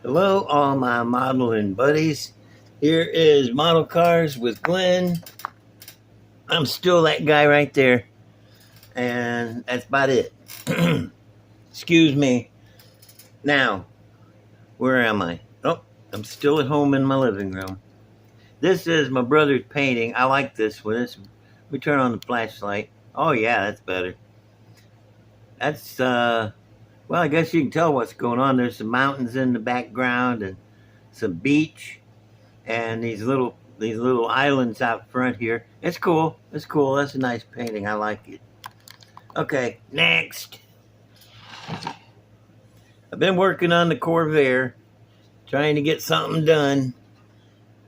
Hello, all my modeling buddies. Here is Model Cars with Glenn. I'm still that guy right there, and that's about it. Excuse me. Now, where am I? Oh, I'm still at home in my living room. This is my brother's painting. I like this one. We turn on the flashlight. Oh, yeah, that's better. That's, well, I guess you can tell what's going on. There's some mountains in the background and some beach. And these little islands out front here. It's cool. It's cool. That's a nice painting. I like it. Okay, next. I've been working on the Corvair, trying to get something done.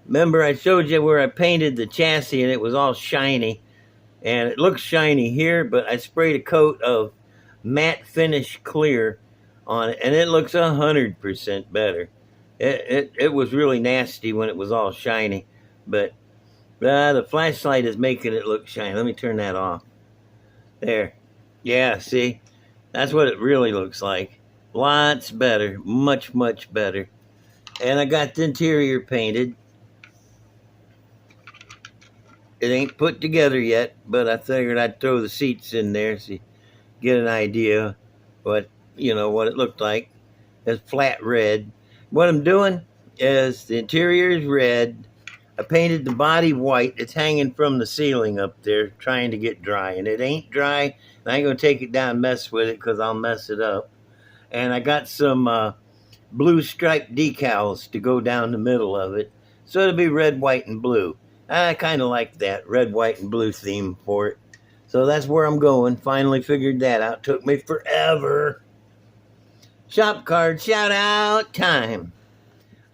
Remember, I showed you where I painted the chassis and it was all shiny. And it looks shiny here, but I sprayed a coat of matte finish clear on it, and it looks 100% better. It was really nasty when it was all shiny, but the flashlight is making it look shiny. Let me turn that off. There. Yeah, see? That's what it really looks like. Lots better. Much, much better. And I got the interior painted. It ain't put together yet, but I figured I'd throw the seats in there so you get an idea what it looked like. It's flat red. What I'm doing is the interior is red. I painted the body white. It's hanging from the ceiling up there trying to get dry. And it ain't dry. And I ain't going to take it down and mess with it because I'll mess it up. And I got some blue striped decals to go down the middle of it. So it'll be red, white, and blue. I kind of like that red, white, and blue theme for it. So that's where I'm going. Finally figured that out. Took me forever. Shop card shout out time.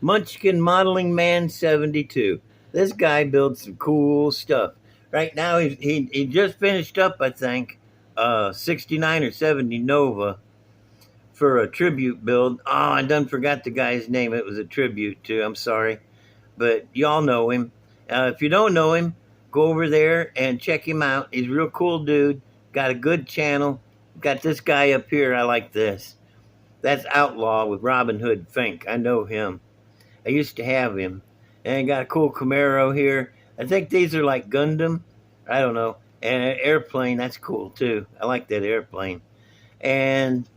Munchkin Modeling Man 72. This guy builds some cool stuff. Right now he just finished up, I think, 69 or 70 Nova for a tribute build. Oh, I done forgot the guy's name. It was a tribute to. I'm sorry. But y'all know him. If you don't know him, go over there and check him out. He's a real cool dude. Got a good channel. Got this guy up here. I like this. That's Outlaw with Robin Hood Fink. I know him. I used to have him. And got a cool Camaro here. I think these are like Gundam. I don't know. And an airplane. That's cool too. I like that airplane. And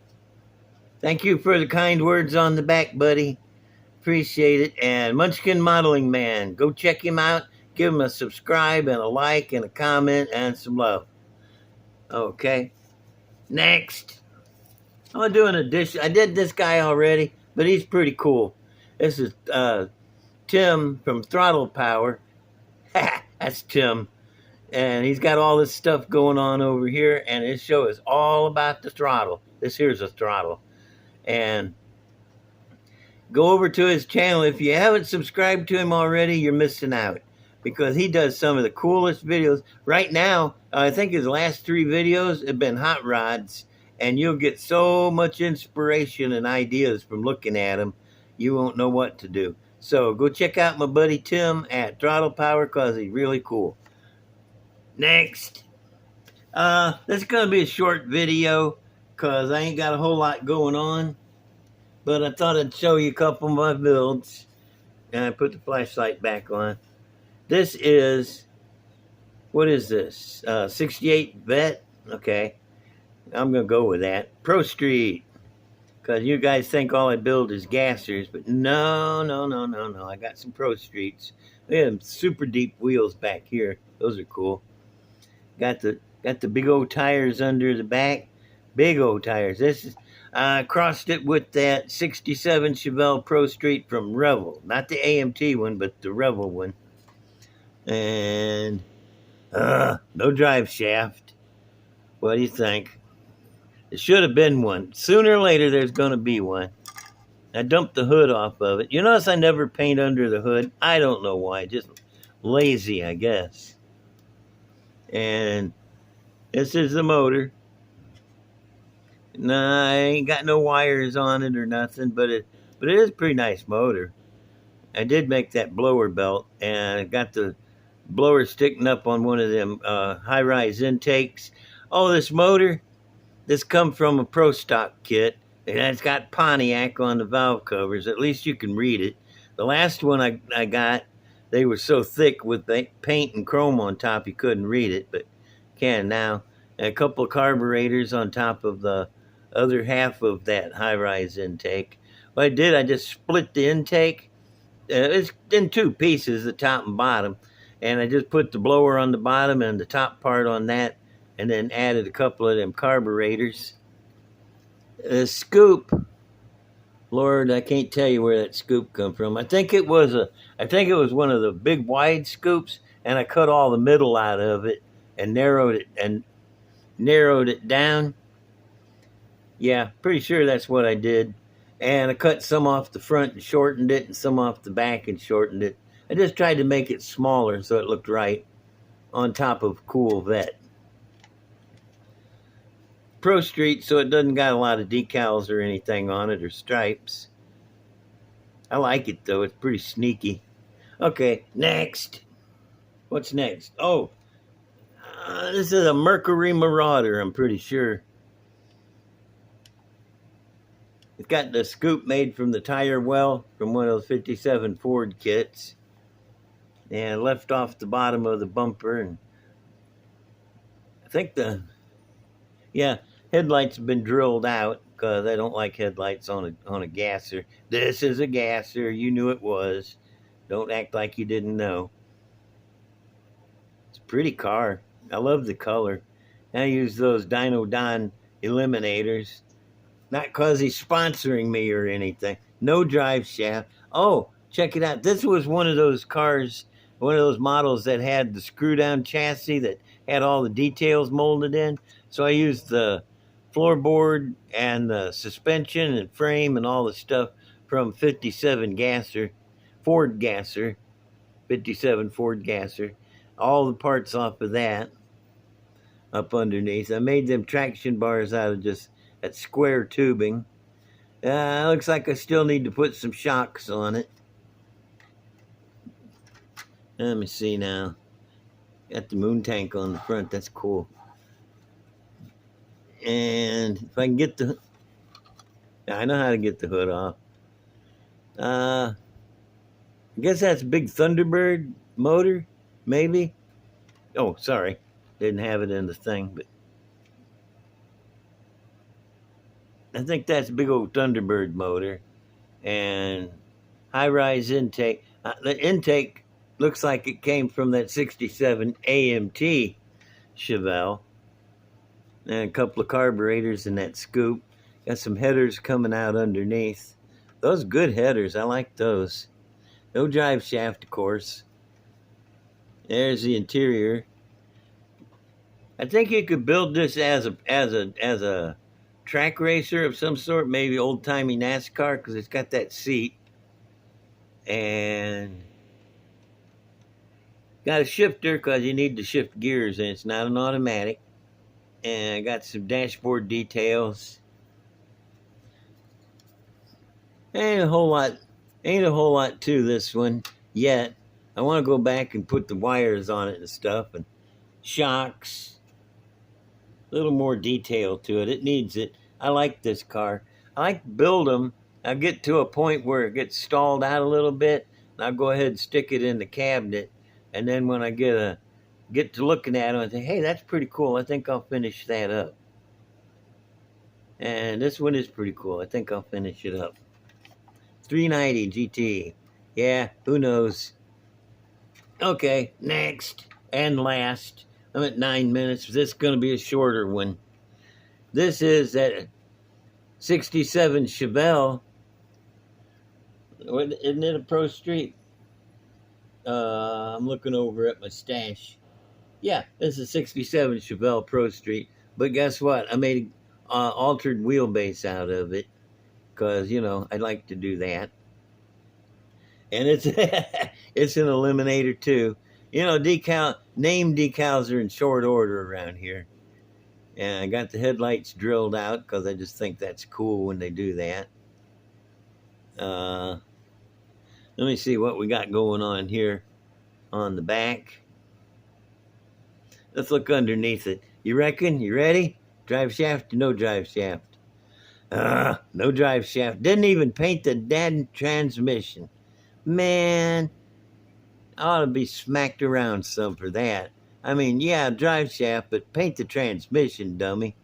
thank you for the kind words on the back, buddy. Appreciate it. And Munchkin Modeling Man. Go check him out. Give him a subscribe and a like and a comment and some love. Okay. Next. I'm doing an addition. I did this guy already, but he's pretty cool. This is Tim from Throttle Power. That's Tim. And he's got all this stuff going on over here, and his show is all about the throttle. This here's a throttle. And go over to his channel. If you haven't subscribed to him already, you're missing out because he does some of the coolest videos. Right now, I think his last 3 videos have been hot rods, and you'll get so much inspiration and ideas from looking at them, you won't know what to do. So go check out my buddy Tim at Throttle Power because he's really cool. Next. This is going to be a short video because I ain't got a whole lot going on. But I thought I'd show you a couple of my builds. And I put the flashlight back on. This is, what is this? 68 Vet? Okay. I'm going to go with that. Pro Street. Because you guys think all I build is gassers. But no. I got some Pro Streets. They have super deep wheels back here. Those are cool. Got the big old tires under the back. Big old tires. This is, I crossed it with that 67 Chevelle Pro Street from Revel. Not the AMT one, but the Revel one. And no drive shaft. What do you think? It should have been one. Sooner or later, there's going to be one. I dumped the hood off of it. You notice I never paint under the hood. I don't know why. Just lazy, I guess. And this is the motor. Nah, I ain't got no wires on it or nothing, but it is a pretty nice motor. I did make that blower belt, and I got the blower sticking up on one of them high-rise intakes. Oh, this motor, this come from a Pro Stock kit. And it's got Pontiac on the valve covers. At least you can read it. The last one I got, they were so thick with the paint and chrome on top you couldn't read it, but can now. And a couple of carburetors on top of the other half of that high-rise intake. What I did, I just split the intake. It's in two pieces, the top and bottom. And I just put the blower on the bottom and the top part on that, and then added a couple of them carburetors. The scoop, Lord, I can't tell you where that scoop come from. I think it was one of the big wide scoops, and I cut all the middle out of it and narrowed it down. Yeah, pretty sure that's what I did. And I cut some off the front and shortened it, and some off the back and shortened it. I just tried to make it smaller so it looked right on top of Cool Vet. Pro Street, so it doesn't got a lot of decals or anything on it or stripes. I like it though, it's pretty sneaky. Okay, next. What's next? Oh, this is a Mercury Marauder, I'm pretty sure. It's got the scoop made from the tire well from one of those 57 Ford kits. And left off the bottom of the bumper. And I think headlights have been drilled out because I don't like headlights on a gasser. This is a gasser. You knew it was. Don't act like you didn't know. It's a pretty car. I love the color. I use those Dino Don eliminators. Not because he's sponsoring me or anything. No drive shaft. Oh, check it out. This was one of those cars, one of those models that had the screw down chassis that had all the details molded in. So I used the floorboard and the suspension and frame and all the stuff from 57 Ford Gasser, 57 Ford Gasser. All the parts off of that up underneath. I made them traction bars out of just that square tubing. Looks like I still need to put some shocks on it. Let me see now. Got the moon tank on the front. That's cool. And if I can get I know how to get the hood off. I guess that's a big Thunderbird motor, maybe. Oh, sorry. Didn't have it in the thing, but I think that's a big old Thunderbird motor. And high-rise intake. The intake looks like it came from that 67 AMT Chevelle. And a couple of carburetors in that scoop. Got some headers coming out underneath. Those good headers. I like those. No drive shaft, of course. There's the interior. I think you could build this as a track racer of some sort, maybe old-timey NASCAR, because it's got that seat. And got a shifter because you need to shift gears, and it's not an automatic. And I got some dashboard details. Ain't a whole lot to this one yet. I want to go back and put the wires on it and stuff, and shocks. A little more detail to it. It needs it. I like this car. I like to build them. I'll get to a point where it gets stalled out a little bit, and I'll go ahead and stick it in the cabinet. And then when I get to looking at it, I think, hey, that's pretty cool. I think I'll finish that up. And this one is pretty cool. I think I'll finish it up. 390 GT. Yeah, who knows? Okay, next and last. I'm at 9 minutes. This is going to be a shorter one. This is that 67 Chevelle. Isn't it a Pro Street? I'm looking over at my stash. Yeah, this is a 67 Chevelle Pro Street. But guess what? I made an altered wheelbase out of it. Because, I'd like to do that. And it's it's an eliminator too. Name decals are in short order around here. And I got the headlights drilled out because I just think that's cool when they do that. Let me see what we got going on here on the back. Let's look underneath it. You reckon? You ready? Drive shaft or no drive shaft? No drive shaft. Didn't even paint the damn transmission. Man, I ought to be smacked around some for that. I mean, yeah, drive shaft, but paint the transmission, dummy.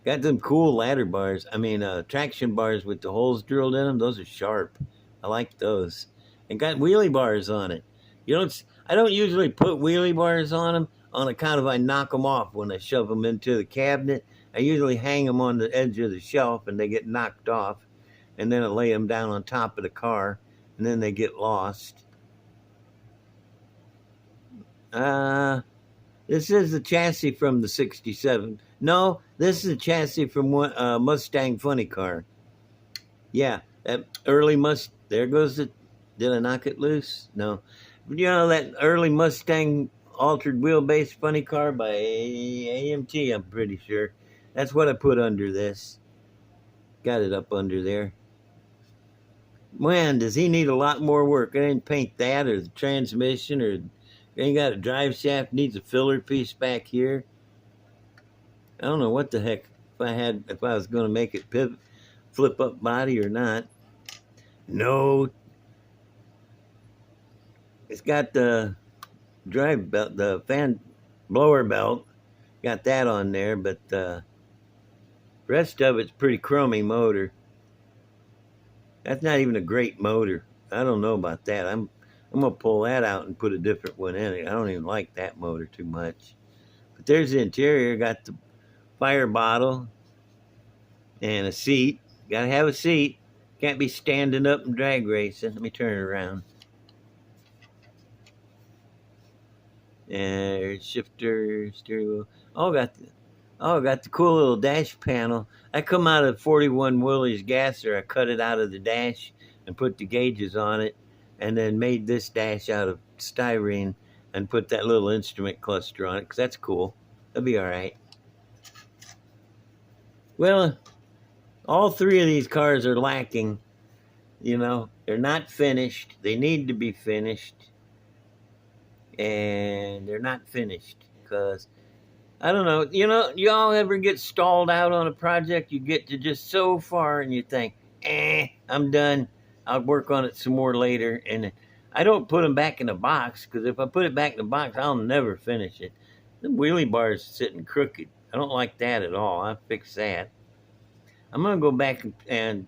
Got them cool ladder bars. I mean, traction bars with the holes drilled in them. Those are sharp. I like those. And got wheelie bars on it. You don't. I don't usually put wheelie bars on them on account of I knock them off when I shove them into the cabinet. I usually hang them on the edge of the shelf and they get knocked off, and then I lay them down on top of the car, and then they get lost. This is the chassis from the '67. No, this is a chassis from one Mustang funny car. Yeah, that early There goes the. Did I knock it loose? No. You know that early Mustang altered wheelbase funny car by AMT. I'm pretty sure. That's what I put under this. Got it up under there. Man, does he need a lot more work? I didn't paint that or the transmission or ain't got a drive shaft. Needs a filler piece back here. I don't know what the heck if I was going to make it pivot, flip up body or not. No. It's got the drive belt, the fan blower belt. Got that on there, but the rest of it's pretty crummy motor. That's not even a great motor. I don't know about that. I'm gonna pull that out and put a different one in it. I don't even like that motor too much. But there's the interior. Got the fire bottle and a seat. Gotta have a seat. Can't be standing up and drag racing. Let me turn it around. And shifter, steering wheel. Got the cool little dash panel. I come out of 41 Willys gasser. I cut it out of the dash and put the gauges on it, and then made this dash out of styrene and put that little instrument cluster on it because that's cool. That'll be all right. Well, all three of these cars are lacking. You know, they're not finished. They need to be finished. And they're not finished because I don't know. You know, y'all ever get stalled out on a project? You get to just so far and you think, I'm done. I'll work on it some more later. And I don't put them back in the box because if I put it back in the box, I'll never finish it. The wheelie bar's sitting crooked. I don't like that at all. I'll fix that. I'm going to go back and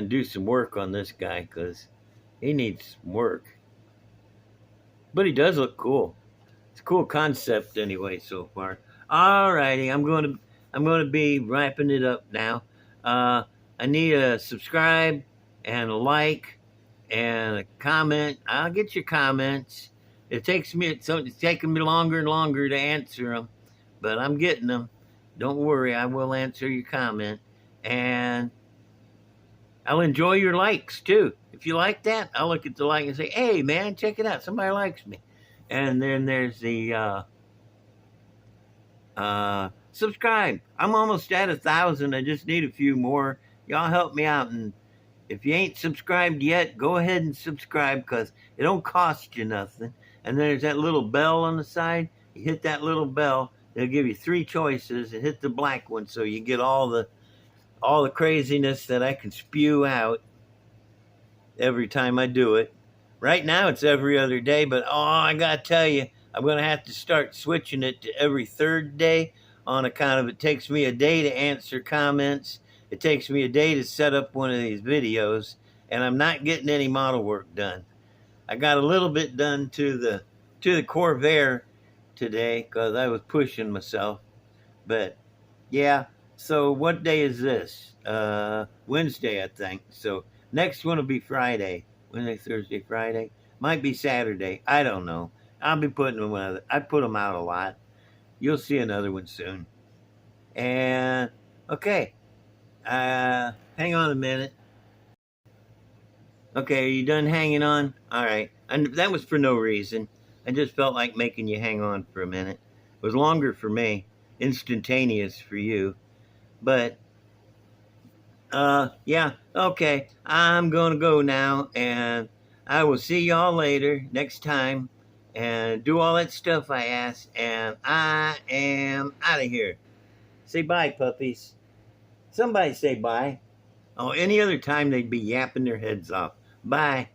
do some work on this guy because he needs some work. But he does look cool. It's a cool concept anyway so far. Alrighty, I'm going to be wrapping it up now. I need a subscribe and a like and a comment. I'll get your comments. It's taking me longer and longer to answer them, but I'm getting them. Don't worry, I will answer your comment, and I'll enjoy your likes too. If you like that, I'll look at the like and say, hey man, check it out. Somebody likes me. And then there's the subscribe. I'm almost at 1,000. I just need a few more. Y'all help me out. And if you ain't subscribed yet, go ahead and subscribe because it don't cost you nothing. And there's that little bell on the side. You hit that little bell. They'll give you 3 choices and hit the black one so you get all the craziness that I can spew out every time I do it. Right now it's every other day, but I gotta tell you, I'm gonna have to start switching it to every 3rd day on account of it takes me a day to answer comments. It takes me a day to set up one of these videos, and I'm not getting any model work done. I got a little bit done to the Corvair today because I was pushing myself, but yeah. So what day is this? Wednesday, I think. So next one will be Friday. Wednesday, Thursday, Friday. Might be Saturday. I don't know. I'll be putting them out. I put them out a lot. You'll see another one soon. And, okay. Hang on a minute. Okay, are you done hanging on? All right. And that was for no reason. I just felt like making you hang on for a minute. It was longer for me. Instantaneous for you. But, yeah, okay. I'm going to go now, and I will see y'all later next time, and do all that stuff I asked, and I am out of here. Say bye, puppies. Somebody say bye. Oh, any other time they'd be yapping their heads off. Bye.